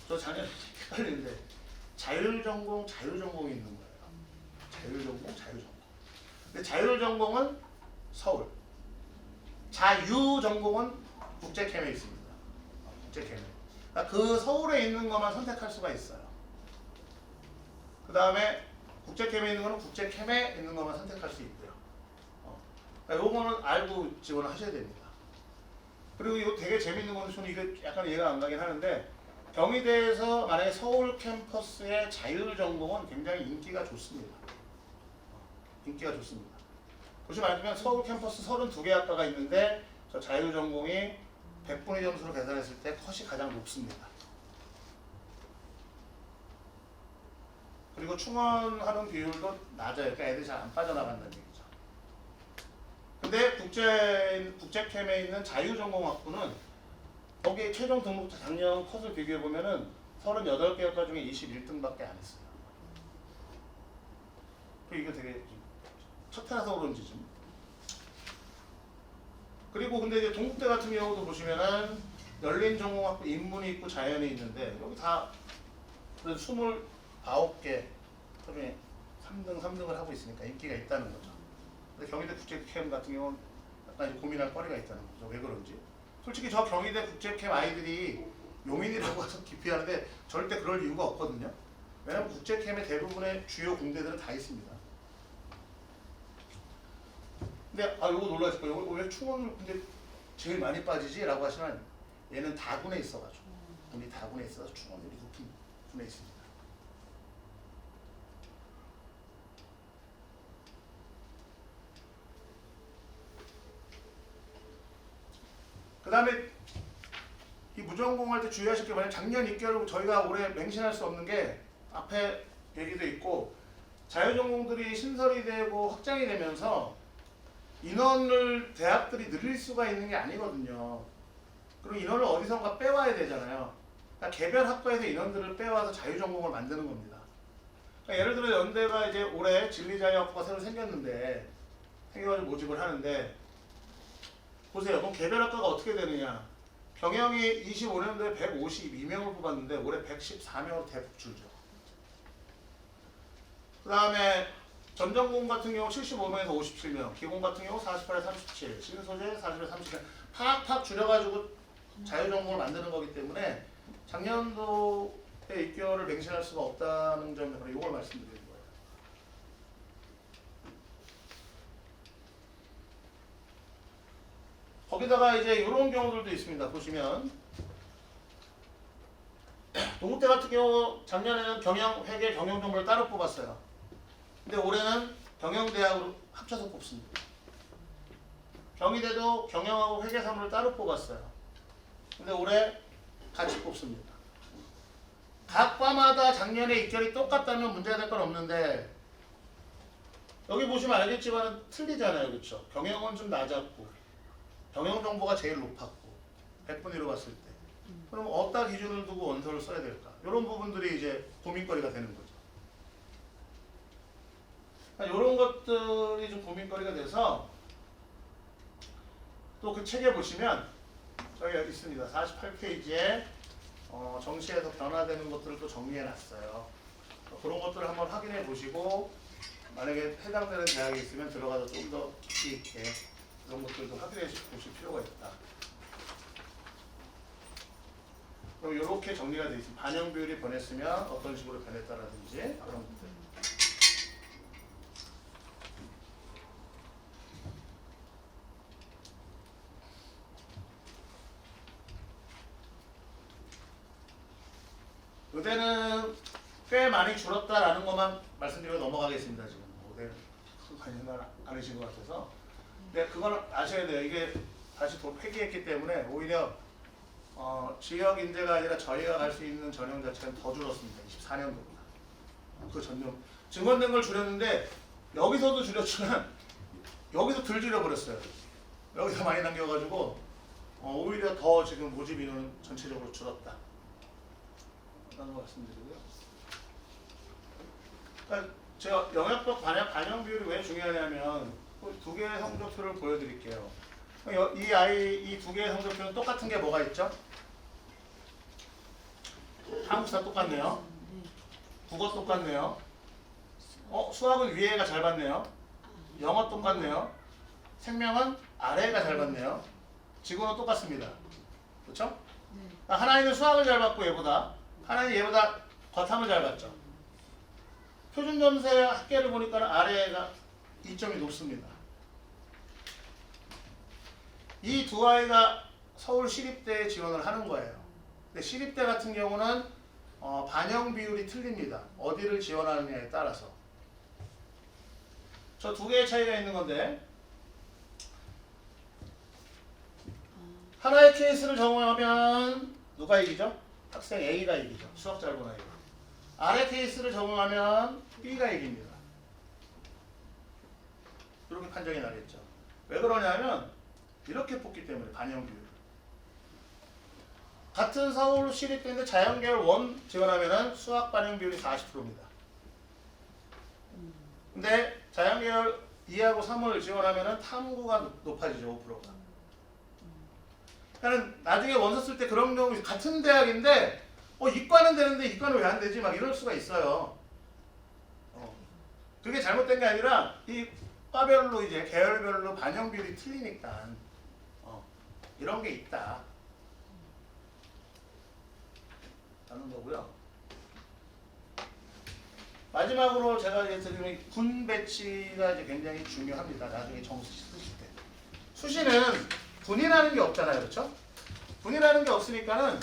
저 작년에 헷갈리는데 자율전공, 자유전공이 있는 거예요. 자율전공, 자유전공. 근데 자율전공은 서울, 자유전공은 국제캠에 있습니다. 국제캠에. 그러니까 그 서울에 있는 것만 선택할 수가 있어요. 그 다음에 국제캠에 있는 거는 국제캠에 있는 것만 선택할 수 있고요. 그러니까 요거는 알고 지원을 하셔야 됩니다. 그리고 이거 되게 재밌는 건데 저는 이게 약간 이해가 안 가긴 하는데, 경희대에서 만약에 서울 캠퍼스의 자율전공은 굉장히 인기가 좋습니다. 인기가 좋습니다. 보시면 알지만 서울 캠퍼스 32개 학과가 있는데 저 자율전공이 100분의 점수로 계산했을 때 컷이 가장 높습니다. 그리고 충원하는 비율도 낮아요. 그러니까 애들이 잘 안 빠져나간다는 얘기죠. 근데 국제캠에 있는 자유전공학부는 거기에 최종 등록자 작년 컷을 비교해 보면은 38개 학과 중에 21등밖에 안 했어요. 이게 되게 첫 해라서 그런지 좀. 그리고 근데 이제 동국대 같은 경우도 보시면은 열린전공학부 인문이 있고 자연이 있는데 여기 다 29개 중에 3등을 하고 있으니까 인기가 있다는 거죠. 근데 경희대 국제캠 같은 경우는 약간 이제 고민할 거리가 있다는 거죠. 왜 그런지. 솔직히 저 경희대 국제캠 아이들이 용인이라고 해서 기피하는데 절대 그럴 이유가 없거든요. 왜냐면 국제캠의 대부분의 주요 공대들은 다 있습니다. 근데 요거 놀라실 거예요. 요거 왜 충원을 근데 제일 많이 빠지지? 라고 하시면 얘는 다군에 있어가지고 군이 다군에 있어서 충원율이 높은 군에 있습니다. 그 다음에 이 무전공 할 때 주의하실 게 뭐냐면 작년 입결을 저희가 올해 맹신할 수 없는 게 앞에 얘기도 있고 자유전공들이 신설이 되고 확장이 되면서 인원을 대학들이 늘릴 수가 있는 게 아니거든요. 그리고 인원을 어디선가 빼와야 되잖아요. 그러니까 개별 학과에서 인원들을 빼와서 자유전공을 만드는 겁니다. 그러니까 예를 들어 연대가 이제 올해 진리자유학부가 새로 생겨가지고 모집을 하는데 보세요. 그럼 개별 학과가 어떻게 되느냐? 경영이 25년도에 152명을 뽑았는데 올해 114명으로 대폭 줄죠. 그 다음에 전전공 같은 경우 75명에서 57명, 기공 같은 경우 48에 37, 신소재 40에 38, 팍팍 줄여가지고 자유전공을 만드는 거기 때문에 작년도에 입결을 맹신할 수가 없다는 점에 바로 이걸 말씀드리는 거예요. 거기다가 이제 이런 경우들도 있습니다. 보시면 동국대 같은 경우 작년에는 경영, 회계, 경영 정보를 따로 뽑았어요. 근데 올해는 경영대학으로 합쳐서 뽑습니다. 경희대도 경영하고 회계사무를 따로 뽑았어요. 근데 올해 같이 뽑습니다. 각 과마다 작년에 입결이 똑같다면 문제가 될 건 없는데 여기 보시면 알겠지만 틀리잖아요. 그렇죠? 경영은 좀 낮았고 병영 정보가 제일 높았고 100분의 1로 봤을 때 그럼 어디다 기준을 두고 원서를 써야 될까? 이런 부분들이 이제 고민거리가 되는 거죠. 이런 것들이 좀 고민거리가 돼서 또 그 책에 보시면 저희가 있습니다. 48페이지에 정시에서 변화되는 것들을 또 정리해 놨어요. 그런 것들을 한번 확인해 보시고 만약에 해당되는 대학이 있으면 들어가서 좀 더 깊이 있게 그런 것들도 확인해 보실 필요가 있다. 그럼 이렇게 정리가 되어 있습니다. 반영 비율이 변했으면 어떤 식으로 변했다라든지 그런 것들. 의대는 꽤 많이 줄었다라는 것만 말씀드리고 넘어가겠습니다. 지금 의대 큰 관심 않으신 것 같아서. 근데 그건 아셔야 돼요. 이게 다시 폐기했기 때문에 오히려 지역 인재가 아니라 저희가 갈 수 있는 전형 자체는 더 줄었습니다. 24년도보다. 그 전형 증언된 걸 줄였는데 여기서도 줄였지만 여기서 덜 줄여버렸어요. 여기서 많이 남겨가지고 오히려 더 지금 모집 인원은 전체적으로 줄었다. 라는 거 말씀드리고요. 그러니까 제가 영역별 반영 비율이 왜 중요하냐면 두 개의 성적표를 보여드릴게요. 이 두 개의 성적표는 똑같은 게 뭐가 있죠? 한국사 똑같네요. 국어 똑같네요. 수학은 위에가 잘 받네요. 영어 똑같네요. 생명은 아래가 잘 받네요. 지구는 똑같습니다. 그렇죠? 하나는 수학을 잘 받고 얘보다 하나는 얘보다 과탐을 잘 받죠. 표준 점수의 합계를 보니까 아래가 이점이 높습니다. 이 두 아이가 서울 시립대에 지원을 하는 거예요. 근데 시립대 같은 경우는 반영 비율이 틀립니다. 어디를 지원하느냐에 따라서. 저 두 개의 차이가 있는 건데 하나의 케이스를 적용하면 누가 이기죠? 학생 A가 이기죠. 수학 잘 보는 아이가. 아래 케이스를 적용하면 B가 이깁니다. 이렇게 판정이 나겠죠. 왜 그러냐면 이렇게 뽑기 때문에 반영 비율. 같은 서울 시립대인데 자연계열 1 지원하면 수학 반영 비율이 40%입니다. 근데 자연계열 2하고 3을 지원하면 탐구가 높아지죠. 5%가. 그러니까 나중에 원서 쓸 때 그런 경우 같은 대학인데 이과는 되는데 이과는 왜 안 되지? 막 이럴 수가 있어요. 그게 잘못된 게 아니라 이 과별로 이제 계열별로 반영 비율이 틀리니까 이런 게 있다. 라는 거고요. 마지막으로 제가 이제 드리는 군 배치가 이제 굉장히 중요합니다. 나중에 정수 쓰실 때. 수시는 군이라는 게 없잖아요. 그렇죠? 군이라는 게 없으니까는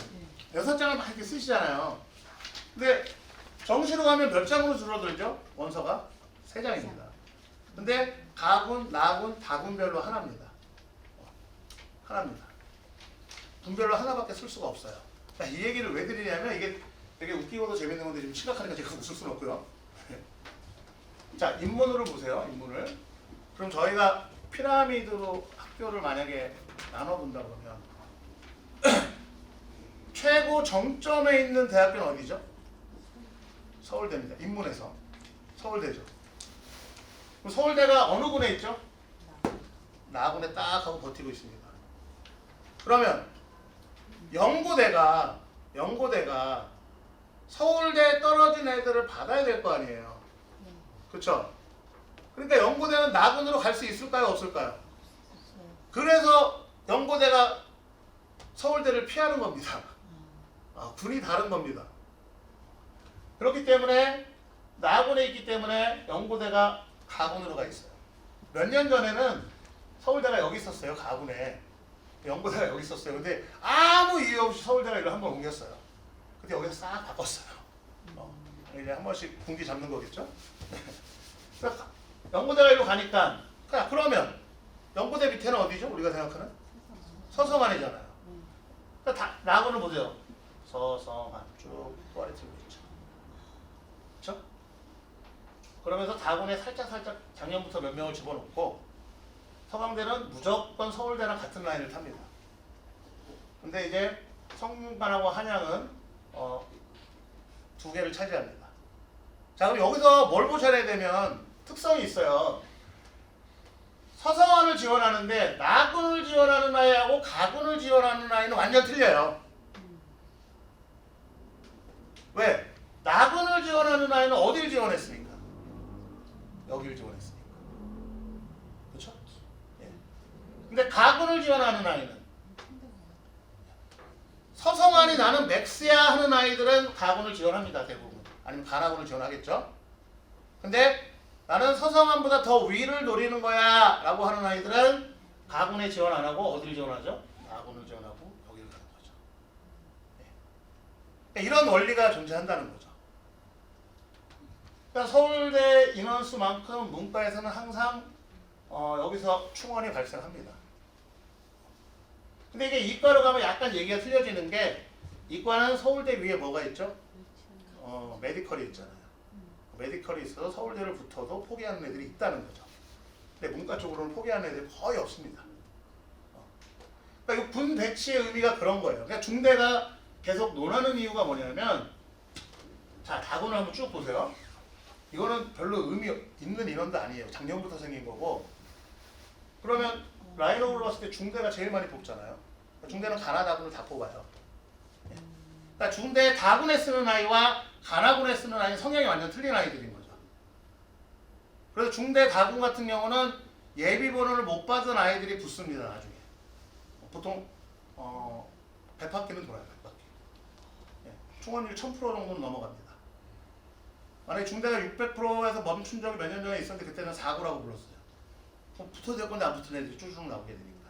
6장을 막 이렇게 쓰시잖아요. 근데 정시로 가면 몇 장으로 줄어들죠? 원서가 3장입니다. 근데 가군, 나군, 다군별로 하나입니다. 하나입니다. 군별로 하나밖에 쓸 수가 없어요. 이 얘기를 왜 드리냐면 이게 되게 웃기고도 재밌는 건데 지금 심각하니까 제가 웃을 수는 없고요. 자, 인문으로 보세요. 인문을. 그럼 저희가 피라미드로 학교를 만약에 나눠본다고 그러면 최고 정점에 있는 대학교는 어디죠? 서울대입니다. 인문에서. 서울대죠. 그럼 서울대가 어느 군에 있죠? 나군에 딱 하고 버티고 있습니다. 그러면 연고대가 서울대에 떨어진 애들을 받아야 될 거 아니에요. 그렇죠? 그러니까 연고대는 나군으로 갈 수 있을까요? 없을까요? 그래서 연고대가 서울대를 피하는 겁니다. 군이 다른 겁니다. 그렇기 때문에 나군에 있기 때문에 연고대가 가군으로 가 있어요. 몇 년 전에는 서울대가 여기 있었어요. 가군에. 연고대가 여기 있었어요. 근데 아무 이유 없이 서울대가 이걸 한번 옮겼어요. 근데 여기서 싹 바꿨어요. 이제 한 번씩 군기 잡는 거겠죠? 그러니까 연고대가 이리로 가니까 그러면 연고대 밑에는 어디죠? 우리가 생각하는? 서성안이잖아요. 그러니까 나군을 보세요. 서성안 쭉 또아래쪽으로 있죠. 그렇죠? 그러면서 다군에 살짝 작년부터 몇 명을 집어넣고 서강대는 무조건 서울대랑 같은 라인을 탑니다. 근데 이제 성균관하고 한양은 두 개를 차지합니다. 자, 그럼 여기서 뭘 보셔야 되면 특성이 있어요. 서성원을 지원하는데 나군을 지원하는 아이하고 가군을 지원하는 아이는 완전 틀려요. 왜? 나군을 지원하는 아이는 어디를 지원했습니까? 여기를 지원했으니까. 그렇죠? 예. 근데 가군을 지원하는 아이는 서성환이 나는 맥스야 하는 아이들은 가군을 지원합니다. 대부분. 아니면 가나군을 지원하겠죠. 근데 나는 서성환보다 더 위를 노리는 거야 라고 하는 아이들은 가군에 지원 안 하고 어디를 지원하죠? 나군을 지원하고 여기를 가는 거죠. 예. 이런 원리가 존재한다는 거죠. 그러니까 서울대 인원수만큼 문과에서는 항상 여기서 충원이 발생합니다. 근데 이게 이과로 가면 약간 얘기가 틀려지는 게 이과는 서울대 위에 뭐가 있죠? 메디컬이 있잖아요. 메디컬이 있어서 서울대를 붙어도 포기하는 애들이 있다는 거죠. 근데 문과 쪽으로는 포기하는 애들이 거의 없습니다. 그러니까 이 군 배치의 의미가 그런 거예요. 그러니까 중대가 계속 논하는 이유가 뭐냐면 자, 다군을 한번 쭉 보세요. 이거는 별로 의미 있는 인원도 아니에요. 작년부터 생긴 거고. 그러면 라인업으로 봤을 때 중대가 제일 많이 뽑잖아요. 중대는 가나 다군을 다 뽑아요. 그러니까 중대 다군에 쓰는 아이와 가나군에 쓰는 아이는 성향이 완전 틀린 아이들인 거죠. 그래서 중대 다군 같은 경우는 예비 번호를 못 받은 아이들이 붙습니다. 나중에. 보통 100바퀴는 돌아요. 100바퀴. 예. 충원율 1000% 정도는 넘어갑니다. 만약에 중대가 600%에서 멈춘 적이 몇 년 전에 있었는데 그때는 4구라고 불렀어요. 붙어도 될 건데 안 붙은 애들이 쭈쭈 나오게 되니까.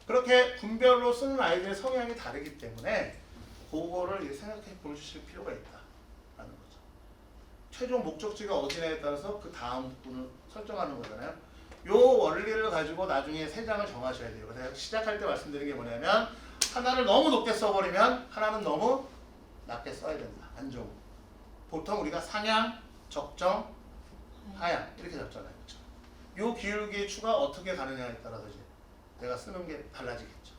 그렇게 군별로 쓰는 아이들의 성향이 다르기 때문에 그거를 생각해 보실 필요가 있다라는 거죠. 최종 목적지가 어디냐에 따라서 그 다음 군을 설정하는 거잖아요. 요 원리를 가지고 나중에 세 장을 정하셔야 돼요. 제가 시작할 때 말씀드린 게 뭐냐면 하나를 너무 높게 써버리면 하나는 너무 낮게 써야 된다. 안정. 보통 우리가 상향, 적정, 하향 이렇게 잡잖아요. 그렇죠? 요 기울기의 추가 어떻게 가느냐에 따라서 이제 내가 쓰는 게 달라지겠죠.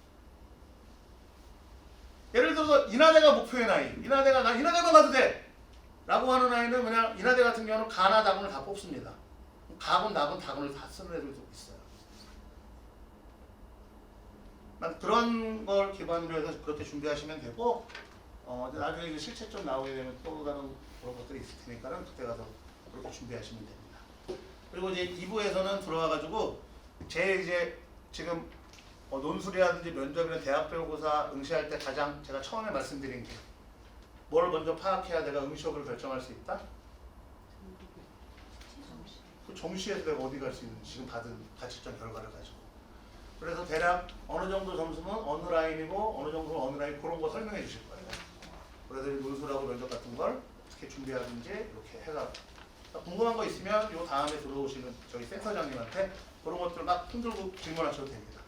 예를 들어서 인하대가 목표의 나이, 인하대가 나 인하대만 가도 돼! 라고 하는 아이는 그냥 인하대 같은 경우는 가나 다군을 다 뽑습니다. 가군, 나군, 다군을 다 쓰는 애들도 있어요. 그런 걸 기반으로 해서 그렇게 준비하시면 되고 나중에 이제 실체 좀 나오게 되면 또 다른 그런 것들이 있을 테니까는 그때 가서 그렇게 준비하시면 됩니다. 그리고 이제 2부에서는 들어와가지고 이제 지금 논술이라든지 면접이나 대학별고사 응시할 때 가장 제가 처음에 말씀드린 게 뭘 먼저 파악해야 내가 응시업을 결정할 수 있다? 그 정시에서 내가 어디 갈 수 있는지 지금 받은 가치점 결과를 가지고 그래서 대략 어느 정도 점수는 어느 라인이고 어느 정도는 어느 라인 그런 거 설명해 주실 거예요. 그래서 논술하고 면접 같은 걸 어떻게 준비하든지 이렇게 해가 궁금한 거 있으면 요 다음에 들어오시는 저희 센터장님한테 그런 것들 막 흔들고 질문하셔도 됩니다.